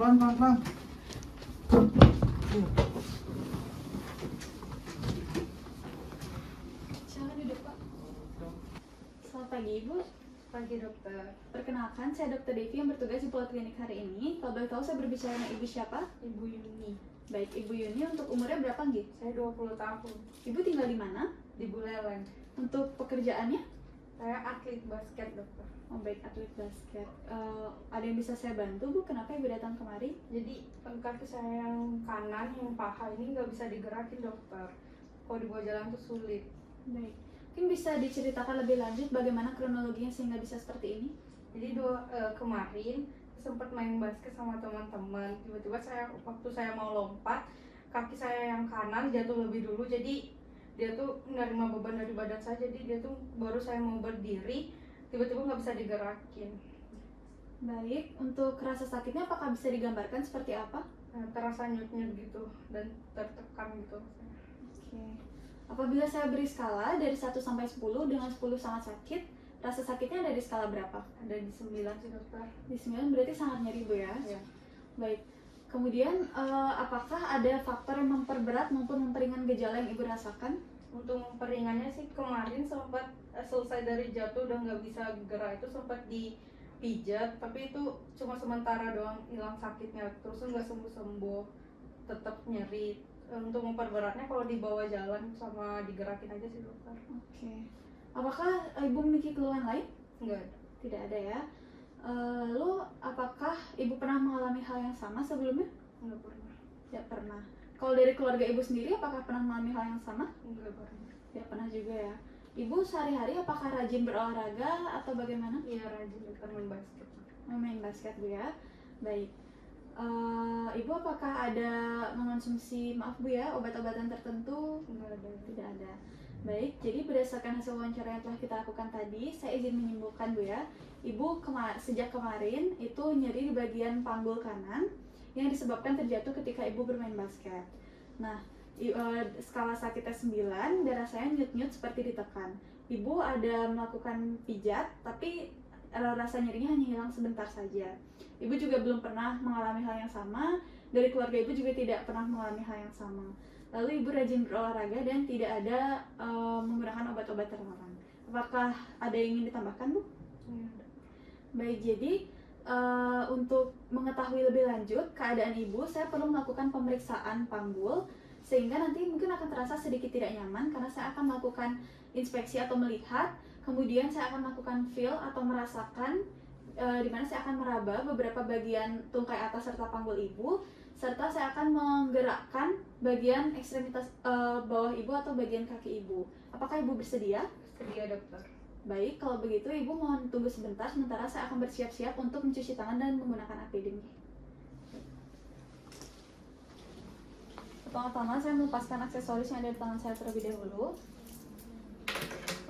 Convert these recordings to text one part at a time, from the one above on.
pelan pelan pelan. Silakan duduk, Pak. Selamat pagi, Ibu. Pagi dokter, Perkenalkan, saya Dr. Devi yang bertugas di Poliklinik hari ini. Kalau boleh tahu saya berbicara dengan Ibu siapa? Ibu Yuni. Baik, Ibu Yuni, untuk umurnya berapa, nggih? Saya 20 tahun Ibu tinggal di mana? di Buleleng. Untuk pekerjaannya? Saya atlet basket dokter. Oh, baik, atlet basket. Ada yang bisa saya bantu, Bu? Kenapa Ibu datang kemari? Jadi kaki saya yang kanan, yang paha ini nggak bisa digerakin dokter. Kalau dibawa jalan tuh sulit. Baik. Mungkin bisa diceritakan lebih lanjut bagaimana kronologinya sehingga bisa seperti ini? Jadi kemarin sempat main basket sama teman-teman. Tiba-tiba waktu saya mau lompat, kaki saya yang kanan jatuh lebih dulu. Jadi dia tuh menerima beban dari badan saya. Jadi dia tuh baru saya mau berdiri, tiba-tiba nggak bisa digerakin. Baik, untuk rasa sakitnya apakah bisa digambarkan seperti apa? Nah, terasa nyut-nyut gitu dan tertekan gitu. Oke. Apabila saya beri skala dari 1 sampai 10 dengan 10 sangat sakit, rasa sakitnya ada di skala berapa? Ada di 9 sih dokter. Di 9 berarti sangat nyeri, Bu ya? Ya. Baik. Kemudian apakah ada faktor yang memperberat maupun memperingan gejala yang Ibu rasakan? Untuk memperingannya sih kemarin sempat selesai dari jatuh udah nggak bisa gerak, itu sempat dipijat, tapi itu cuma sementara doang hilang sakitnya, terus nggak sembuh-sembuh, tetap nyeri. Untuk memperberatnya kalau dibawa jalan sama digerakin aja sih dokter. Oke. Apakah Ibu memiliki keluhan lain? Nggak ada. Tidak ada ya. Lalu apakah Ibu pernah mengalami hal yang sama sebelumnya? Nggak pernah. Tidak pernah. Kalau dari keluarga Ibu sendiri apakah pernah mengalami hal yang sama? Nggak pernah. Tidak pernah juga ya. Ibu sehari-hari apakah rajin berolahraga atau bagaimana? Iya, rajin dokter main basket. Main basket, Bu ya. Baik. Ibu apakah ada mengonsumsi, maaf Bu ya, obat-obatan tertentu? Nggak ada. Tidak ada. Baik, jadi berdasarkan hasil wawancara yang telah kita lakukan tadi, saya izin menyimpulkan Bu ya, Ibu sejak kemarin itu nyeri di bagian panggul kanan yang disebabkan terjatuh ketika Ibu bermain basket. Nah, skala sakitnya 9 dan rasanya nyut-nyut seperti ditekan. Ibu ada melakukan pijat, tapi rasa nyerinya hanya hilang sebentar saja. Ibu juga belum pernah mengalami hal yang sama, dari keluarga Ibu juga tidak pernah mengalami hal yang sama. Lalu Ibu rajin berolahraga dan tidak ada menggunakan obat-obat terlarang. Apakah ada yang ingin ditambahkan, Bu? Nggak ada. Baik, jadi untuk mengetahui lebih lanjut keadaan Ibu, saya perlu melakukan pemeriksaan panggul sehingga nanti mungkin akan terasa sedikit tidak nyaman karena saya akan melakukan inspeksi atau melihat, kemudian saya akan melakukan feel atau merasakan di mana saya akan meraba beberapa bagian tungkai atas serta panggul Ibu, serta saya akan menggerakkan bagian ekstremitas bawah Ibu atau bagian kaki Ibu. Apakah Ibu bersedia? Sedia dokter. Baik, kalau begitu Ibu mohon tunggu sebentar, sementara saya akan bersiap-siap untuk mencuci tangan dan menggunakan APD. Pertama-tama saya melepaskan aksesoris yang ada di tangan saya terlebih dahulu.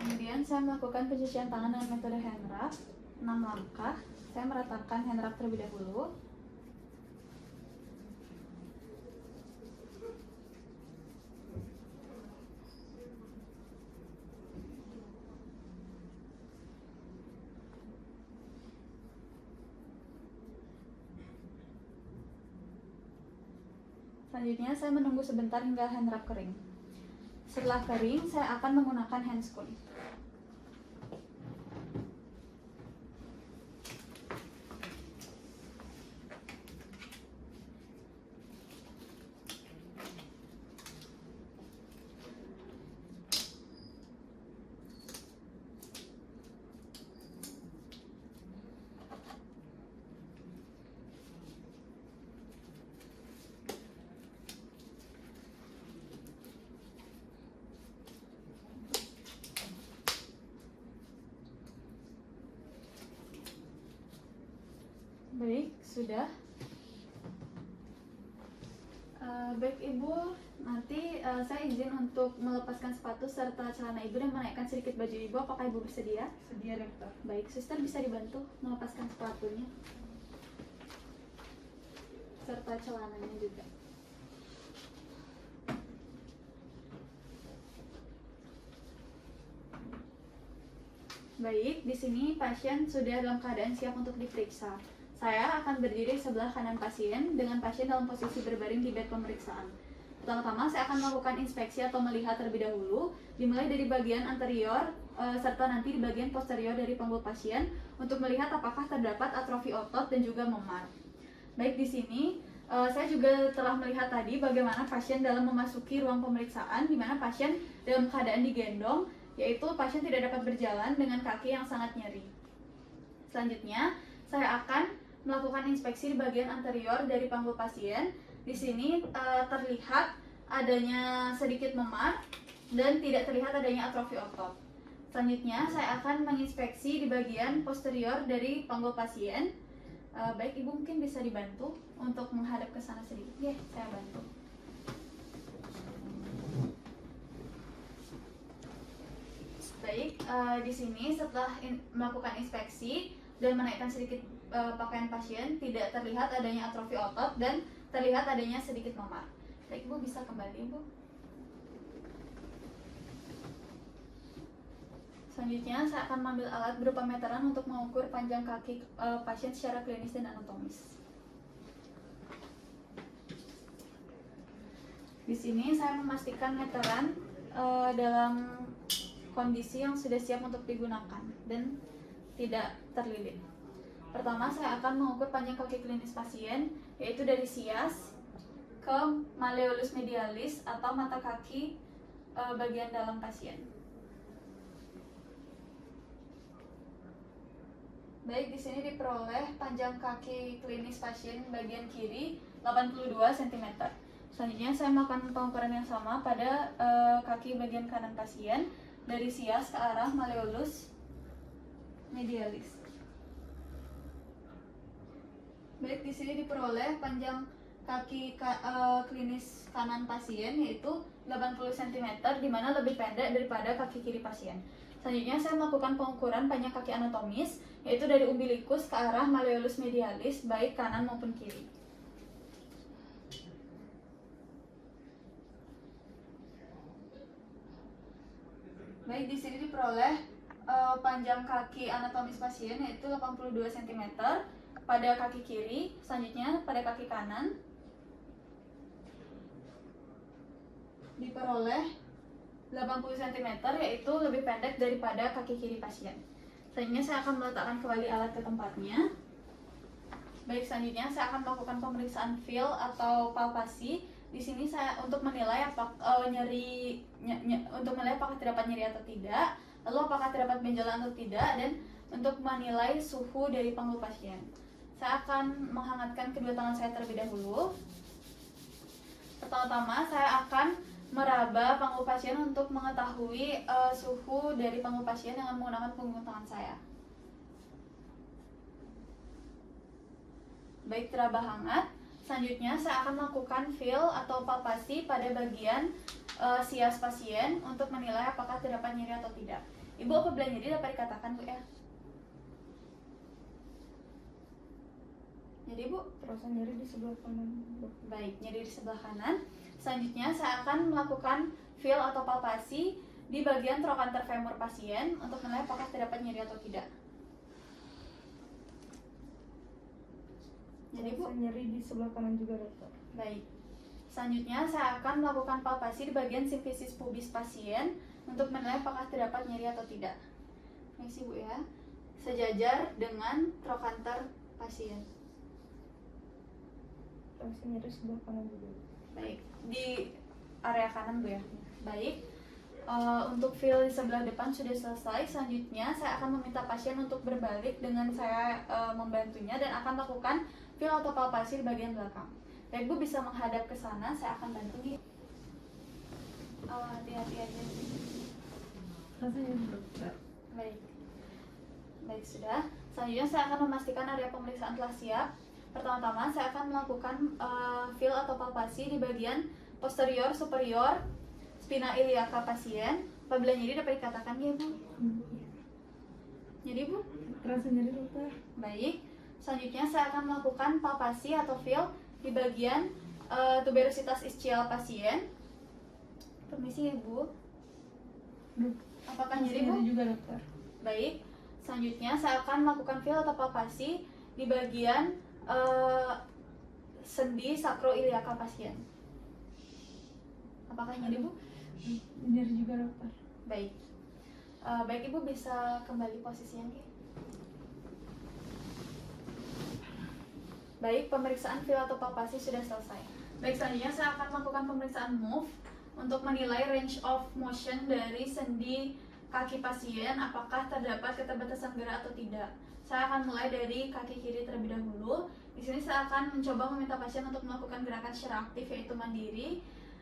Kemudian saya melakukan pencucian tangan dengan metode hand wrap 6 langkah. Saya meratakan hand wrap terlebih dahulu. Selanjutnya saya menunggu sebentar hingga hand wrap kering. Setelah kering, saya akan menggunakan handscoon. Baik, sudah. Baik Ibu, nanti saya izin untuk melepaskan sepatu serta celana Ibu dan menaikkan sedikit baju Ibu. Apakah Ibu bersedia? Sedia dokter. Baik, suster bisa dibantu melepaskan sepatunya serta celananya juga. Baik, di sini pasien sudah dalam keadaan siap untuk diperiksa. Saya akan berdiri sebelah kanan pasien dengan pasien dalam posisi berbaring di bed pemeriksaan. Pertama-tama saya akan melakukan inspeksi atau melihat terlebih dahulu, dimulai dari bagian anterior serta nanti di bagian posterior dari panggul pasien untuk melihat apakah terdapat atrofi otot dan juga memar. Baik, di sini saya juga telah melihat tadi bagaimana pasien dalam memasuki ruang pemeriksaan, di mana pasien dalam keadaan digendong, yaitu pasien tidak dapat berjalan dengan kaki yang sangat nyeri. Selanjutnya, saya akan melakukan inspeksi di bagian anterior dari panggul pasien. Di sini terlihat adanya sedikit memar dan tidak terlihat adanya atrofi otot. Selanjutnya, saya akan menginspeksi di bagian posterior dari panggul pasien. Baik, Ibu mungkin bisa dibantu untuk menghadap ke sana sedikit. Ya, saya bantu. Baik, di sini setelah melakukan inspeksi dan menaikkan sedikit pakaian pasien, tidak terlihat adanya atrofi otot dan terlihat adanya sedikit memar. Baik, Ibu bisa kembali, Ibu. Selanjutnya, saya akan mengambil alat berupa meteran untuk mengukur panjang kaki pasien secara klinis dan anatomis. Di sini saya memastikan meteran dalam kondisi yang sudah siap untuk digunakan dan tidak terlilit. Pertama, saya akan mengukur panjang kaki klinis pasien, yaitu dari sias ke malleolus medialis atau mata kaki bagian dalam pasien. Baik, di sini diperoleh panjang kaki klinis pasien bagian kiri 82 cm. Selanjutnya, saya melakukan pengukuran yang sama pada kaki bagian kanan pasien dari sias ke arah malleolus medialis. Baik, di sini diperoleh panjang kaki klinis kanan pasien yaitu 80 cm, di mana lebih pendek daripada kaki kiri pasien. Selanjutnya, saya melakukan pengukuran panjang kaki anatomis yaitu dari umbilikus ke arah malleolus medialis baik kanan maupun kiri. Baik, di sini diperoleh panjang kaki anatomis pasien yaitu 82 cm pada kaki kiri. Selanjutnya, pada kaki kanan diperoleh 80 cm yaitu lebih pendek daripada kaki kiri pasien. Selanjutnya, saya akan meletakkan kembali alat ke tempatnya. Baik, selanjutnya saya akan melakukan pemeriksaan feel atau palpasi. Di sini saya untuk menilai apakah apakah terdapat nyeri atau tidak, lalu apakah terdapat benjolan atau tidak, dan untuk menilai suhu dari panggul pasien. Saya akan menghangatkan kedua tangan saya terlebih dahulu. Pertama-tama, saya akan meraba panggul pasien untuk mengetahui suhu dari panggul pasien dengan menggunakan punggung tangan saya. Baik, teraba hangat. Selanjutnya, saya akan melakukan feel atau palpasi pada bagian sias pasien untuk menilai apakah terdapat nyeri atau tidak. Ibu, apabila nyeri dapat dikatakan, Bu, ya? Jadi, Bu, Terasa nyeri di sebelah kanan. baik, nyeri di sebelah kanan. Selanjutnya, saya akan melakukan feel atau palpasi di bagian trochanter femur pasien untuk menilai apakah terdapat nyeri atau tidak. Jadi, Bu, nyeri di sebelah kanan juga, Dokter. baik. Selanjutnya, saya akan melakukan palpasi di bagian simfisis pubis pasien untuk menilai apakah terdapat nyeri atau tidak. Permisi, Bu, ya. Sejajar dengan trochanter pasien. Terasa nyeri sebelah kanan juga. Baik, di area kanan, Bu, ya. Baik. Untuk feel di sebelah depan sudah selesai. Selanjutnya, saya akan meminta pasien untuk berbalik dengan saya membantunya dan akan melakukan feel atau palpasi di bagian belakang. Baik, Bu, bisa menghadap ke sana, saya akan bantu, nih. Hati-hati aja. Rasanya, Dokter. Baik. Baik, sudah. Selanjutnya, saya akan memastikan area pemeriksaan telah siap. Pertama-tama, saya akan melakukan feel atau palpasi di bagian posterior superior spina iliaca pasien. Apabila nyeri dapat dikatakan, ya, Bu. Nyeri, Bu? Terasa nyeri, Dokter. Baik. Selanjutnya, saya akan melakukan palpasi atau feel di bagian tuberositas ischial pasien. Permisi, ya, Bu. Apakah nyeri, Bu? Nyeri juga, Dokter. Baik. Selanjutnya, saya akan melakukan feel atau palpasi di di bagian sendi sakroiliaka pasien. Apakah nyeri, Bu? Nyeri juga dokter. Baik. Baik, Ibu bisa kembali posisinya, Ki. Baik, pemeriksaan filatopalpasi sudah selesai. Baik, selanjutnya saya akan melakukan pemeriksaan move untuk menilai range of motion dari sendi kaki pasien, apakah terdapat keterbatasan gerak atau tidak. Saya akan mulai dari kaki kiri terlebih dahulu. Di sini saya akan mencoba meminta pasien untuk melakukan gerakan secara aktif, yaitu mandiri.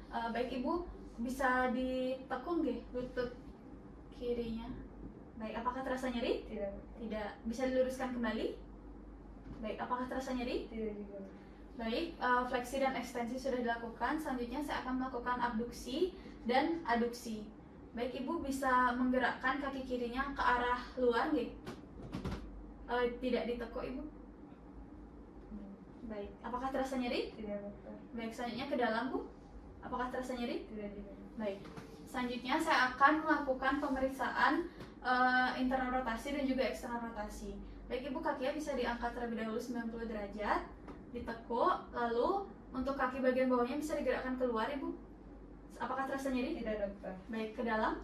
Baik, Ibu bisa ditekung nggih lutut kirinya. Baik, apakah terasa nyeri? Tidak. Tidak. Bisa diluruskan kembali? Baik, apakah terasa nyeri? Tidak juga. Baik, fleksi dan ekstensi sudah dilakukan. Selanjutnya saya akan melakukan abduksi dan aduksi. Baik, Ibu bisa menggerakkan kaki kirinya ke arah luar nggih? Tidak ditekuk, Ibu. Baik, apakah terasa nyeri? Tidak dokter. Baik, selanjutnya ke dalam, Bu. Apakah terasa nyeri? Tidak juga. Baik, selanjutnya saya akan melakukan pemeriksaan internal rotasi dan juga eksternal rotasi. Baik, Ibu, kakinya bisa diangkat terlebih dahulu 90 derajat, ditekuk, lalu untuk kaki bagian bawahnya bisa digerakkan keluar, Ibu. Apakah terasa nyeri? Tidak dokter. Baik, ke dalam.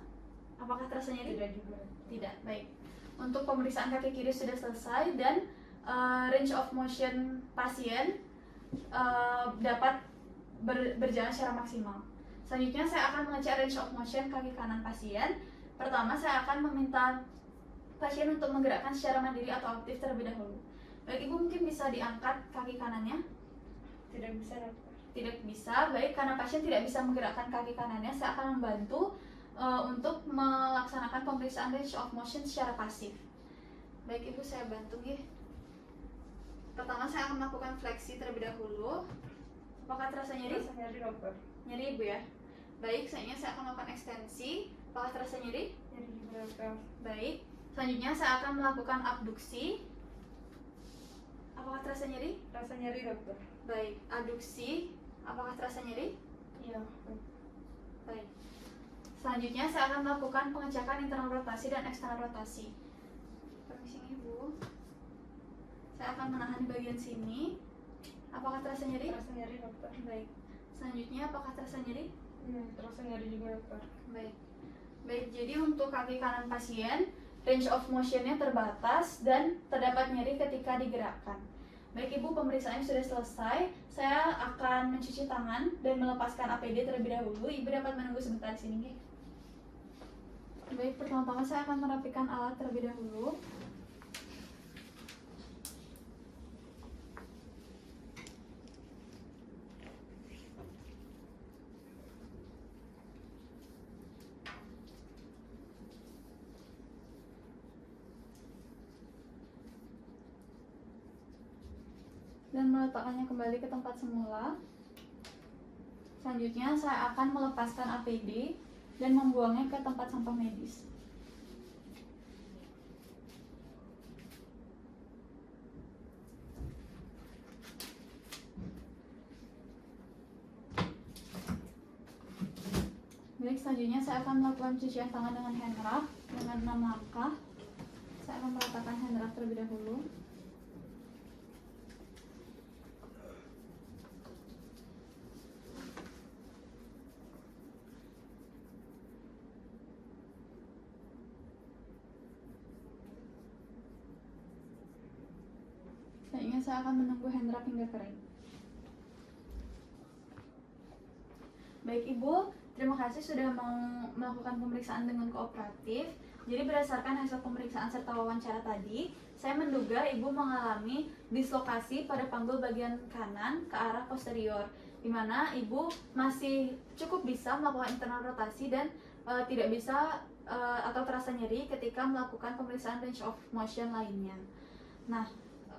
Apakah terasa nyeri? Tidak juga. Tidak. Baik. Untuk pemeriksaan kaki kiri sudah selesai dan range of motion pasien dapat berjalan secara maksimal. Selanjutnya saya akan mengecek range of motion kaki kanan pasien. Pertama, saya akan meminta pasien untuk menggerakkan secara mandiri atau aktif terlebih dahulu. Baik, Ibu mungkin bisa diangkat kaki kanannya. Tidak bisa dokter. Tidak bisa. Baik, karena pasien tidak bisa menggerakkan kaki kanannya, saya akan membantu untuk melaksanakan pemeriksaan range of motion secara pasif. Baik, Ibu, saya bantu ya. Pertama, saya akan melakukan fleksi terlebih dahulu. Apakah terasa nyeri? Terasa nyeri dokter. Nyeri, Ibu ya. Baik, selanjutnya saya akan melakukan ekstensi. Apakah terasa nyeri? Nyeri juga dokter. Baik, selanjutnya saya akan melakukan abduksi. Apakah terasa nyeri? Terasa nyeri dokter. Baik, aduksi. Apakah terasa nyeri? Iya. Baik. Selanjutnya saya akan melakukan pengecekan internal rotasi dan eksternal rotasi. Permisi, Ibu. Saya akan menahan di bagian sini. Apakah terasa nyeri? Terasa nyeri dokter. Baik. Selanjutnya apakah terasa nyeri? Iya, terasa nyeri juga dokter. Baik. Baik, jadi untuk kaki kanan pasien, range of motion-nya terbatas dan terdapat nyeri ketika digerakkan. Baik, Ibu, pemeriksaannya sudah selesai. Saya akan mencuci tangan dan melepaskan APD terlebih dahulu. Ibu dapat menunggu sebentar di sini, nggih. Baik, pertama-tama saya akan merapikan alat terlebih dahulu. Dan meletakkannya kembali ke tempat semula. Selanjutnya saya akan melepaskan APD dan membuangnya ke tempat sampah medis. Baik, selanjutnya saya akan melakukan cucian tangan dengan hand rub dengan 6 langkah. Saya akan meratakan hand rub terlebih dahulu. Selanjutnya saya akan menunggu hand rub hingga kering. Baik, Ibu, terima kasih sudah mau melakukan pemeriksaan dengan kooperatif. Jadi berdasarkan hasil pemeriksaan serta wawancara tadi, saya menduga Ibu mengalami dislokasi pada panggul bagian kanan ke arah posterior, di mana Ibu masih cukup bisa melakukan internal rotasi dan tidak bisa atau terasa nyeri ketika melakukan pemeriksaan range of motion lainnya. Nah,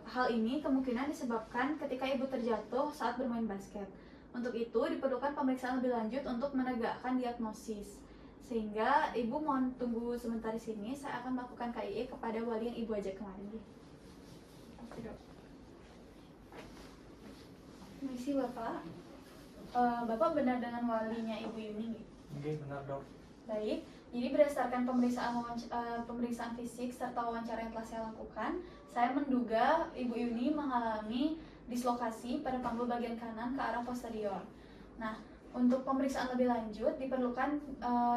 hal ini kemungkinan disebabkan ketika Ibu terjatuh saat bermain basket. Untuk itu diperlukan pemeriksaan lebih lanjut untuk menegakkan diagnosis. Sehingga Ibu mohon tunggu sebentar di sini, saya akan melakukan KIE kepada wali yang Ibu ajak kemarin. Permisi Bapak. Bapak benar dengan walinya Ibu Yuni? Oke, benar dok. Baik, jadi berdasarkan pemeriksaan fisik serta wawancara yang telah saya lakukan, saya menduga Ibu Yuni mengalami dislokasi pada panggul bagian kanan ke arah posterior. Nah, untuk pemeriksaan lebih lanjut diperlukan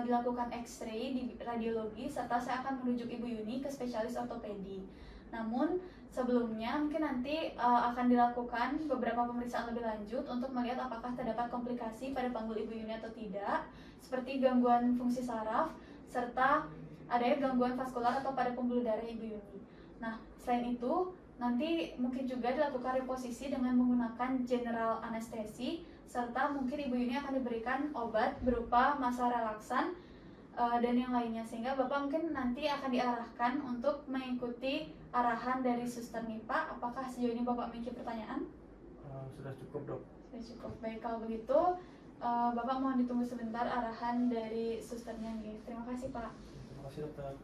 dilakukan X-ray di radiologi serta saya akan merujuk Ibu Yuni ke spesialis ortopedi. Namun sebelumnya mungkin nanti akan dilakukan beberapa pemeriksaan lebih lanjut untuk melihat apakah terdapat komplikasi pada panggul Ibu Yuni atau tidak, seperti gangguan fungsi saraf serta adanya gangguan vaskular atau pada pembuluh darah Ibu Yuni. Nah, selain itu nanti mungkin juga dilakukan reposisi dengan menggunakan general anestesi serta mungkin Ibu Yuni akan diberikan obat berupa masa relaksan dan yang lainnya, sehingga Bapak mungkin nanti akan diarahkan untuk mengikuti arahan dari suster MIPA. Apakah sejauh ini Bapak memiliki pertanyaan? Sudah cukup, Dok. Sudah cukup. Baik, kalau begitu Bapak mohon ditunggu sebentar arahan dari susternya nih. Terima kasih, Pak. Terima kasih, Dokter.